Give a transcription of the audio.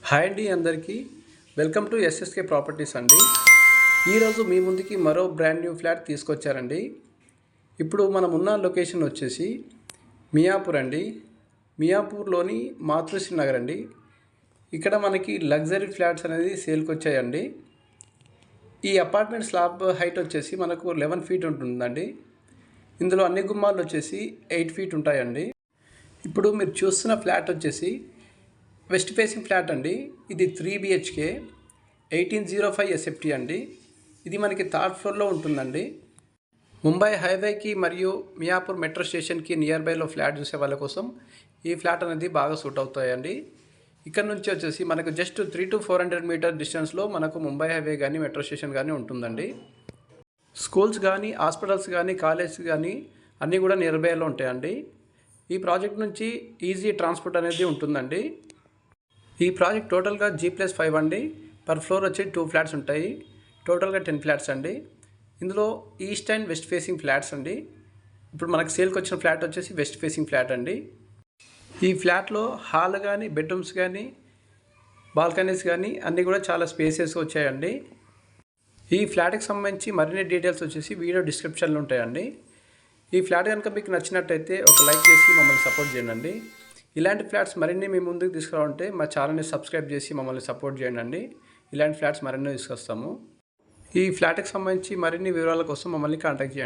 Hi అండి అందరికీ welcome to SSK properties అండి. ఈరోజు మీ ముందుకి మరో బ్రాండ్ న్యూ ఫ్లాట్ తీసుకొచ్చారండి. ఇప్పుడు మనం ఉన్న లొకేషన్ వచ్చేసి మియాపూర్ అండి. మియాపూర్లోని మాతృశ్రీ నగర్ అండి. ఇక్కడ మనకి లగ్జరీ ఫ్లాట్స్ అనేది సేల్కి వచ్చాయండి. ఈ అపార్ట్మెంట్ స్లాబ్ హైట్ వచ్చేసి మనకు 11 ఫీట్ ఉంటుందండి. ఇందులో అన్ని గుమ్మాలు వచ్చేసి 8 ఫీట్ ఉంటాయండి. ఇప్పుడు మీరు చూస్తున్న ఫ్లాట్ వచ్చేసి వెస్ట్ ఫేసింగ్ ఫ్లాట్ అండి. ఇది 3 BHK 1805 SFT అండి. ఇది మనకి థర్డ్ ఫ్లోర్లో ఉంటుందండి. ముంబై హైవేకి మరియు మియాపూర్ మెట్రో స్టేషన్కి నియర్ బైలో ఫ్లాట్ చూసే వాళ్ళ కోసం ఈ ఫ్లాట్ అనేది బాగా సూట్ అవుతాయండి. ఇక్కడ నుంచి వచ్చేసి మనకు జస్ట్ 300 to 400 మీటర్ డిస్టెన్స్లో మనకు ముంబై హైవే కానీ మెట్రో స్టేషన్ కానీ ఉంటుందండి. స్కూల్స్ కానీ హాస్పిటల్స్ కానీ కాలేజెస్ కానీ అన్నీ కూడా నియర్ బైలో ఉంటాయండి. ఈ ప్రాజెక్ట్ నుంచి ఈజీ ట్రాన్స్పోర్ట్ అనేది ఉంటుందండి. ఈ ప్రాజెక్ట్ టోటల్గా G+5 అండి. పర్ ఫ్లోర్ వచ్చి 2 ఫ్లాట్స్ ఉంటాయి. టోటల్గా 10 ఫ్లాట్స్ అండి. ఇందులో east and west facing flats అండి. ఇప్పుడు మనకు సేల్కి వచ్చిన ఫ్లాట్ వచ్చేసి వెస్ట్ ఫేసింగ్ ఫ్లాట్ అండి. ఈ ఫ్లాట్లో హాల్ కానీ బెడ్రూమ్స్ కానీ బాల్కనీస్ కానీ అన్నీ కూడా చాలా స్పేసెస్ వచ్చాయండి. ఈ ఫ్లాట్కి సంబంధించి మరిన్ని డీటెయిల్స్ వచ్చేసి వీడియో డిస్క్రిప్షన్లో ఉంటాయండి. ఈ ఫ్లాట్ కనుక మీకు నచ్చినట్టయితే ఒక లైక్ చేసి మమ్మల్ని సపోర్ట్ చేయండి. ఇలాంటి ఫ్లాట్స్ మరిన్ని మీ ముందుకు తీసుకురావాలంటే మా ఛానల్ని సబ్స్క్రైబ్ చేసి మమ్మల్ని సపోర్ట్ చేయండి. ఇలాంటి ఫ్లాట్స్ మరిన్ని తీసుకొస్తాము. ఈ ఫ్లాట్కి సంబంధించి మరిన్ని వివరాల కోసం మమ్మల్ని కాంటాక్ట్ చేయండి.